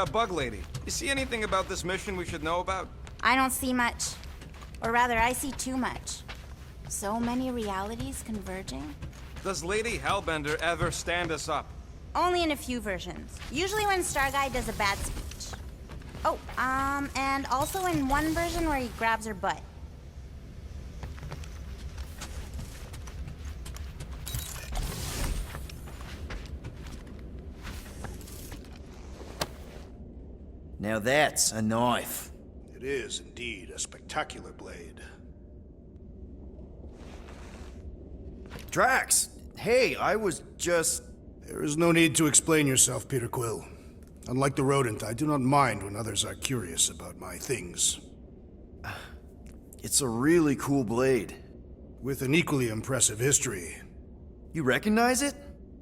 Bug Lady, you see anything about this mission we should know about? I don't see much. Or rather, I see too much. So many realities converging. Does Lady Hellbender ever stand us up? Only in a few versions. Usually when Star Guy does a bad speech. Oh, and also in one version where he grabs her butt. Now that's a knife. It is indeed a spectacular blade. Drax! Hey, I was just... There is no need to explain yourself, Peter Quill. Unlike the rodent, I do not mind when others are curious about my things. It's a really cool blade. With an equally impressive history. You recognize it?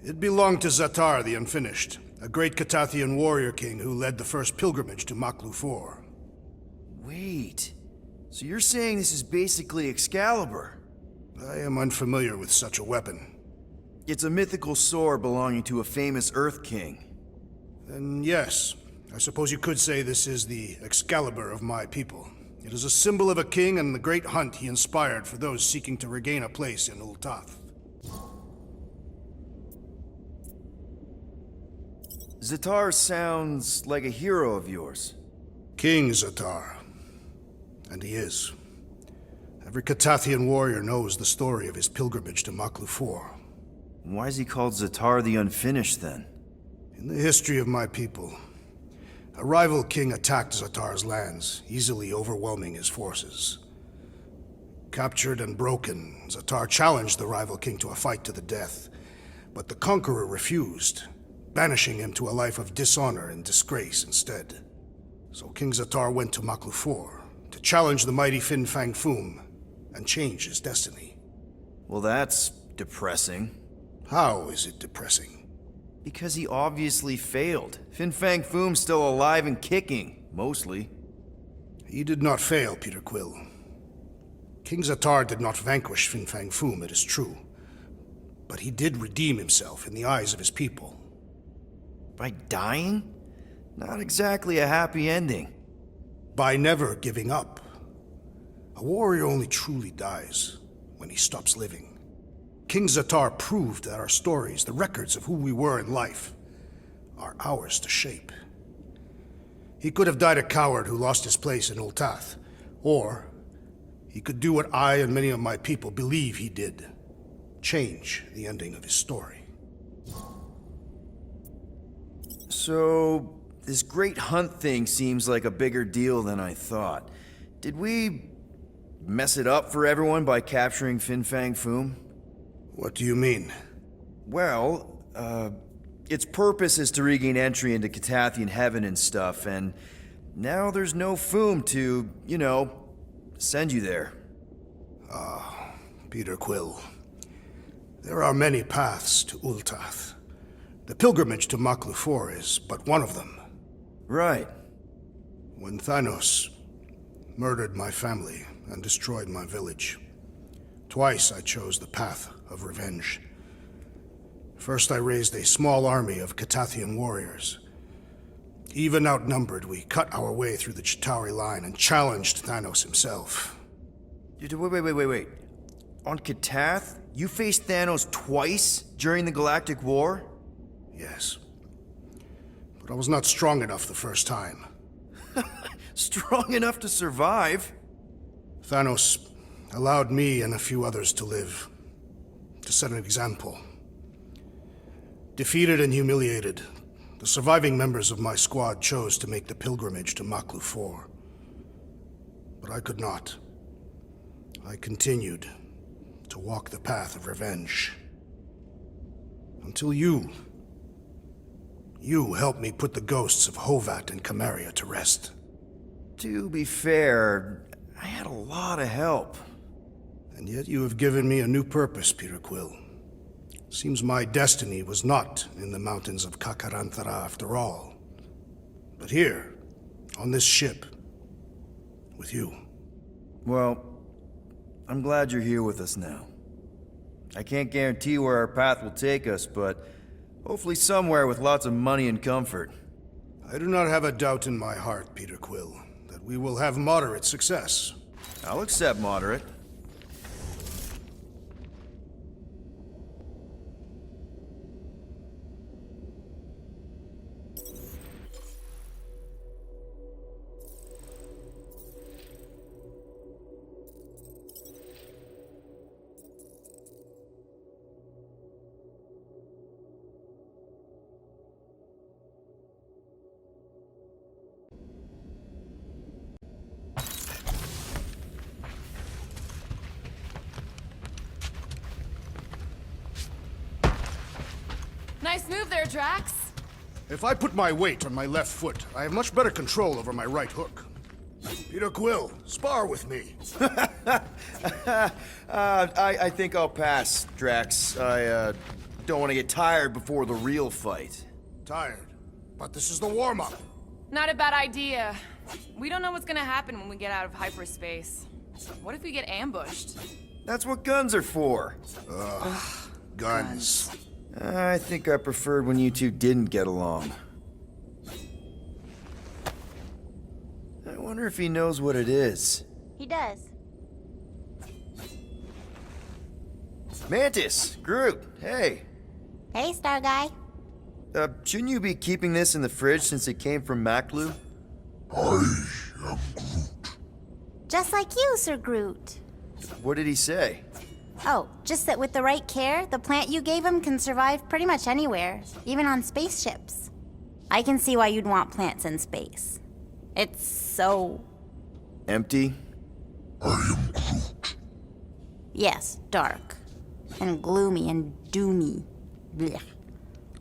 It belonged to Xatar the Unfinished, a great Catathian warrior king who led the first pilgrimage to Maklu 4. Wait, so you're saying this is basically Excalibur? I am unfamiliar with such a weapon. It's a mythical sword belonging to a famous Earth King. Then yes, I suppose you could say this is the Excalibur of my people. It is a symbol of a king and the great hunt he inspired for those seeking to regain a place in Ultath. Xatar sounds like a hero of yours. King Xatar. And he is. Every Catathian warrior knows the story of his pilgrimage to Maklu 4. Why is he called Xatar the Unfinished, then? In the history of my people, a rival king attacked Xatar's lands, easily overwhelming his forces. Captured and broken, Xatar challenged the rival king to a fight to the death, but the conqueror refused, banishing him to a life of dishonor and disgrace instead. So King Xatar went to Maklu 4 to challenge the mighty Fin Fang Foom and change his destiny. Well, that's depressing. How is it depressing? Because he obviously failed. Fin Fang Foom's still alive and kicking, mostly. He did not fail, Peter Quill. King Xatar did not vanquish Fin Fang Foom, it is true. But he did redeem himself in the eyes of his people. By dying? Not exactly a happy ending. By never giving up. A warrior only truly dies when he stops living. King Xatar proved that our stories, the records of who we were in life, are ours to shape. He could have died a coward who lost his place in Ultath, or he could do what I and many of my people believe he did. Change the ending of his story. So, this great hunt thing seems like a bigger deal than I thought. Did we mess it up for everyone by capturing Fin Fang Foom? What do you mean? Well, its purpose is to regain entry into Catathian heaven and stuff, and now there's no Foom to, you know, send you there. Peter Quill. There are many paths to Ultath. The pilgrimage to Maklu 4 is but one of them. Right. When Thanos murdered my family and destroyed my village, twice I chose the path of revenge. First I raised a small army of Catathian warriors. Even outnumbered, we cut our way through the Chitauri line and challenged Thanos himself. Wait. On Catath, you faced Thanos twice during the Galactic War? Yes. But I was not strong enough the first time. Strong enough to survive? Thanos allowed me and a few others to live, to set an example. Defeated and humiliated, the surviving members of my squad chose to make the pilgrimage to Maklu 4. But I could not. I continued to walk the path of revenge. Until you helped me put the ghosts of Hovat and Cameria to rest. To be fair, I had a lot of help. And yet you have given me a new purpose, Peter Quill. Seems my destiny was not in the mountains of Kakaranthara after all, but here, on this ship, with you. Well, I'm glad you're here with us now. I can't guarantee where our path will take us, but hopefully somewhere with lots of money and comfort. I do not have a doubt in my heart, Peter Quill, that we will have moderate success. I'll accept moderate. Nice move there, Drax. If I put my weight on my left foot, I have much better control over my right hook. Peter Quill, spar with me. I think I'll pass, Drax. I don't want to get tired before the real fight. Tired, but this is the warm-up. Not a bad idea. We don't know what's gonna happen when we get out of hyperspace. What if we get ambushed? That's what guns are for. Guns. I think I preferred when you two didn't get along. I wonder if he knows what it is. He does. Mantis! Groot! Hey! Hey, Star Guy. Shouldn't you be keeping this in the fridge since it came from Maclu? Just like you, Sir Groot. What did he say? Oh, just that with the right care, the plant you gave him can survive pretty much anywhere, even on spaceships. I can see why you'd want plants in space. It's so... Empty? Yes, dark. And gloomy and doomy. Blech.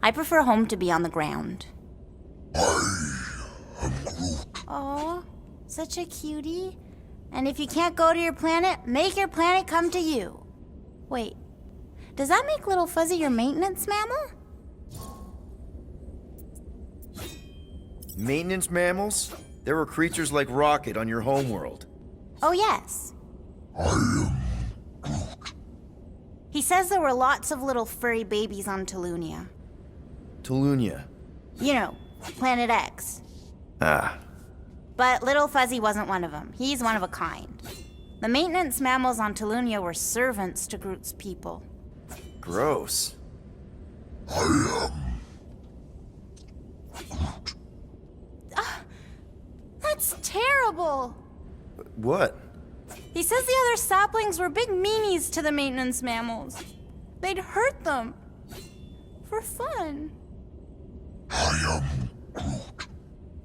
I prefer home to be on the ground. Aw, such a cutie. And if you can't go to your planet, make your planet come to you. Wait, does that make Little Fuzzy your maintenance mammal? Maintenance mammals? There were creatures like Rocket on your homeworld. Oh, yes. He says there were lots of little furry babies on Tolunia. Tolunia. You know, Planet X. Ah. But Little Fuzzy wasn't one of them. He's one of a kind. The maintenance mammals on Tolunia were servants to Groot's people. Gross. That's terrible! What? He says the other saplings were big meanies to the maintenance mammals. They'd hurt them. For fun.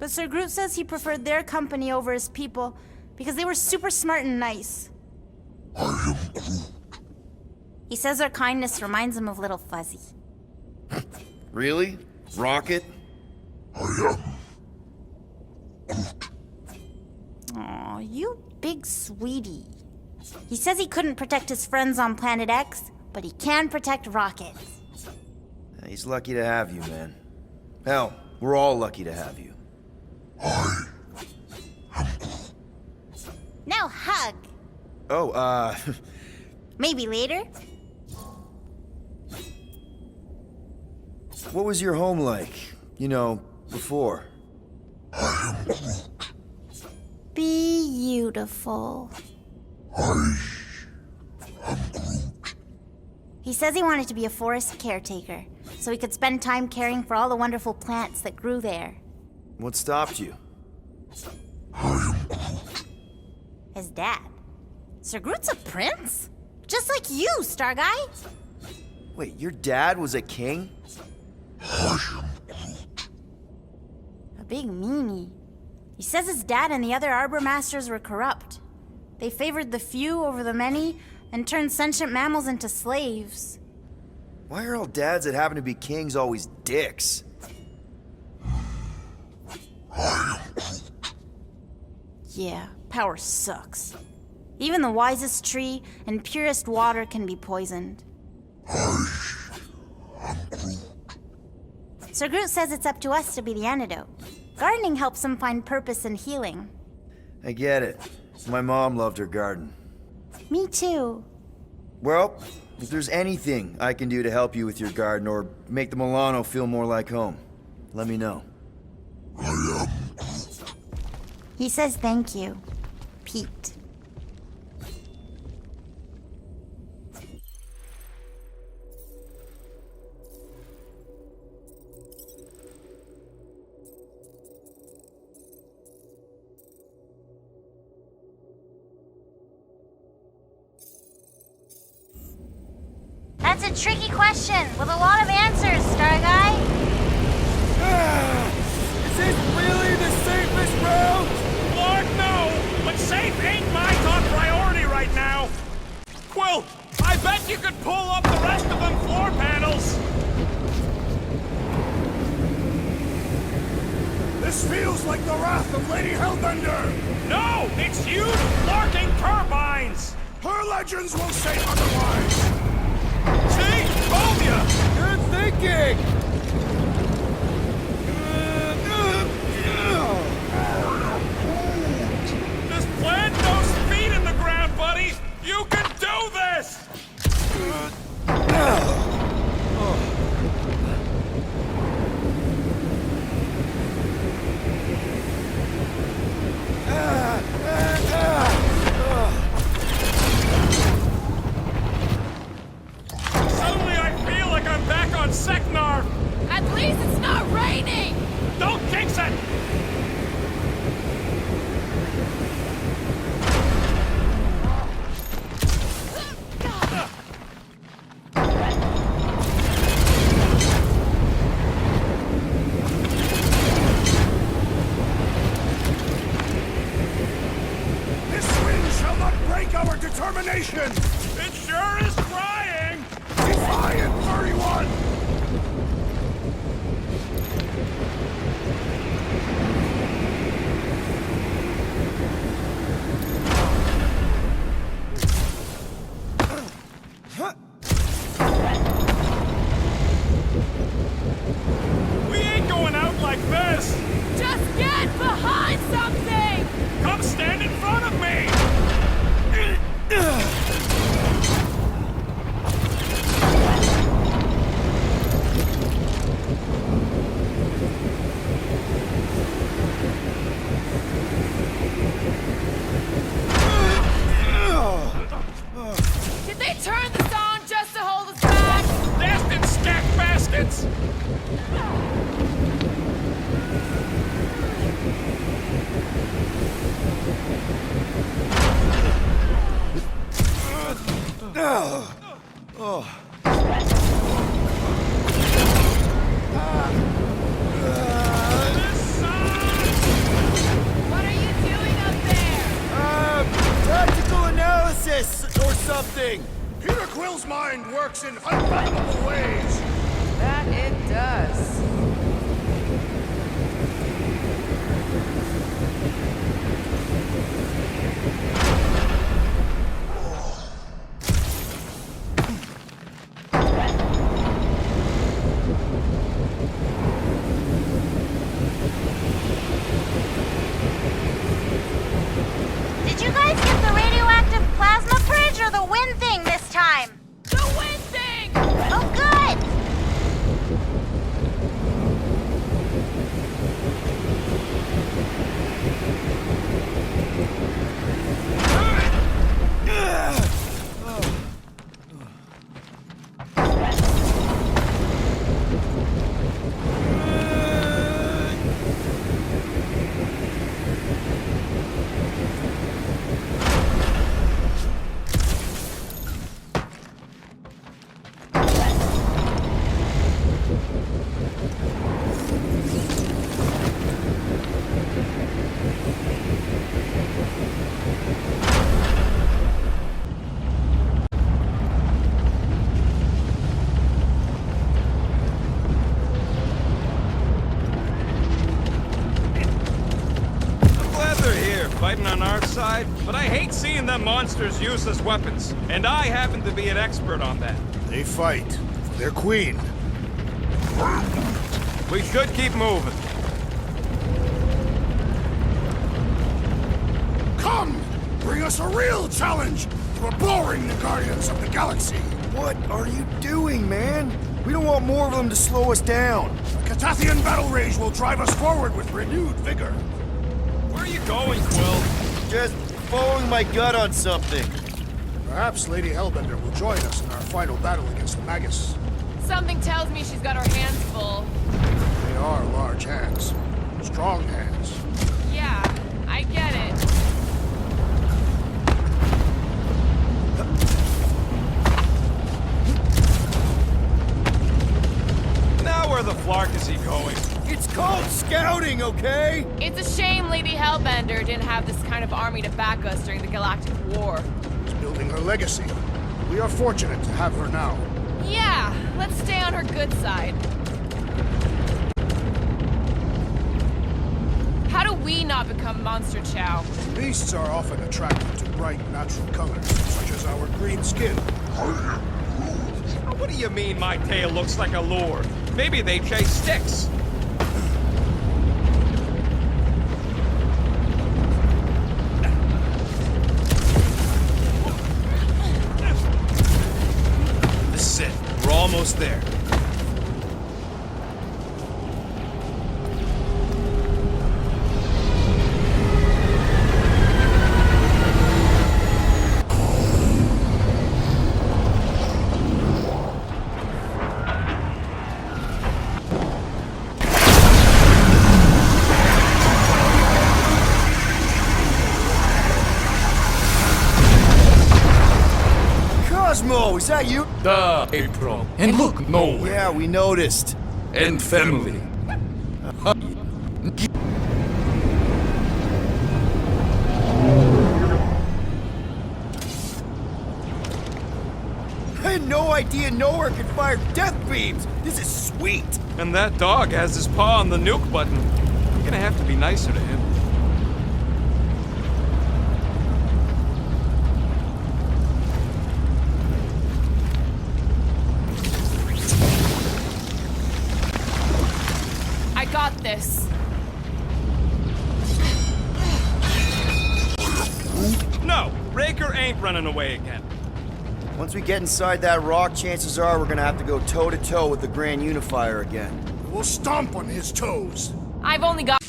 But Sir Groot says he preferred their company over his people because they were super smart and nice. He says their kindness reminds him of Little Fuzzy. Really? Rocket? Aw, you big sweetie. He says he couldn't protect his friends on Planet X, but he can protect Rocket. He's lucky to have you, man. Hell, we're all lucky to have you. Now hug. Oh, Maybe later. what was your home like? You know, before? Beautiful. He says he wanted to be a forest caretaker, so he could spend time caring for all the wonderful plants that grew there. What stopped you? His dad. Sir Groot's a prince? Just like you, Star Guy. Wait, your dad was a king? A big meanie. He says his dad and the other Arbor Masters were corrupt. They favored the few over the many and turned sentient mammals into slaves. Why are all dads that happen to be kings always dicks? Yeah, power sucks. Even the wisest tree and purest water can be poisoned. Sir Groot says it's up to us to be the antidote. Gardening helps him find purpose and healing. I get it. My mom loved her garden. Me too. Well, if there's anything I can do to help you with your garden or make the Milano feel more like home, let me know. He says thank you, Pete. That's a tricky question with a lot of answers, Star Guy. Is this really the safest route? Lord, no! But safe ain't my top priority right now! Quill, I bet you could pull up the rest of them floor panels! This feels like the wrath of Lady Hellbender! No! It's huge, larking turbines! Her legends will say otherwise! See? Told ya! Good thinking! Just plant those feet in the ground, buddy! You can do this! Suddenly I feel like I'm back on Seknar! At least it's not raining! Don't jinx it! This wind shall not break our determination! It sure is crying! Defiant 31! We ain't going out like this! Just get behind something! Come stand in front of me! Did they turn this on just to hold us back? Destined stack baskets! This sucks! What are you doing up there? Tactical analysis or something! Peter Quill's mind works in unfathomable ways! That it does. Did you guys get the radioactive plasma bridge or the wind thing this time? The wind thing! Oh, good! Fighting on our side, but I hate seeing them monsters used as weapons. And I happen to be an expert on that. They fight for their queen. We should keep moving. Come! Bring us a real challenge! We're boring the Guardians of the Galaxy! What are you doing, man? We don't want more of them to slow us down. A Catathian battle rage will drive us forward with renewed vigor. Where are you going, Quill? Just following my gut on something. Perhaps Lady Hellbender will join us in our final battle against the Magus. Something tells me she's got her hands full. They are large hands. Strong hands. Yeah, I get it. Now where the flark is he going? It's called scouting, okay? It's a shame Lady Hellbender didn't have this kind of army to back us during the Galactic War. She's building her legacy. We are fortunate to have her now. Yeah, let's stay on her good side. How do we not become monster chow? Beasts are often attracted to bright natural colors, such as our green skin. What do you mean my tail looks like a lure? Maybe they chase sticks. This is it. We're almost there. Cosmo, is that you? April. And look nowhere. Yeah, we noticed. And family. I had no idea nowhere could fire death beams. This is sweet. And that dog has his paw on the nuke button. I'm gonna have to be nicer to him. I got this. No, Raker ain't running away again. Once we get inside that rock, chances are we're gonna have to go toe-to-toe with the Grand Unifier again. We'll stomp on his toes. I've only got...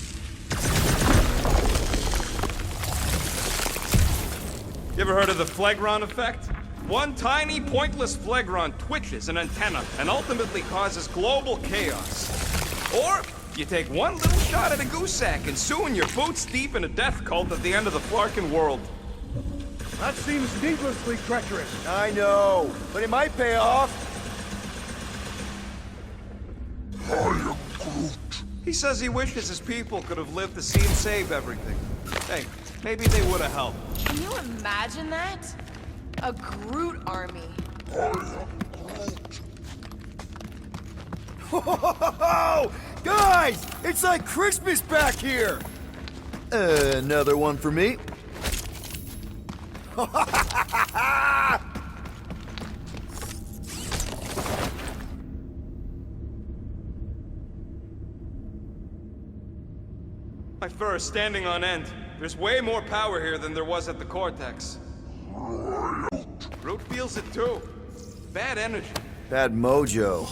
You ever heard of the Phlegron effect? One tiny, pointless Phlegron twitches an antenna and ultimately causes global chaos. Or, you take one little shot at a goose sack and soon you're boots deep in a death cult at the end of the Flarkin world. That seems needlessly treacherous. I know, but it might pay off. He says he wishes his people could have lived to see him save everything. Hey, maybe they would have helped. Can you imagine that? A Groot army. Whoa! Guys, it's like Christmas back here! Another one for me. My fur is standing on end. There's way more power here than there was at the Cortex. Groot feels it too. Bad energy. Bad mojo.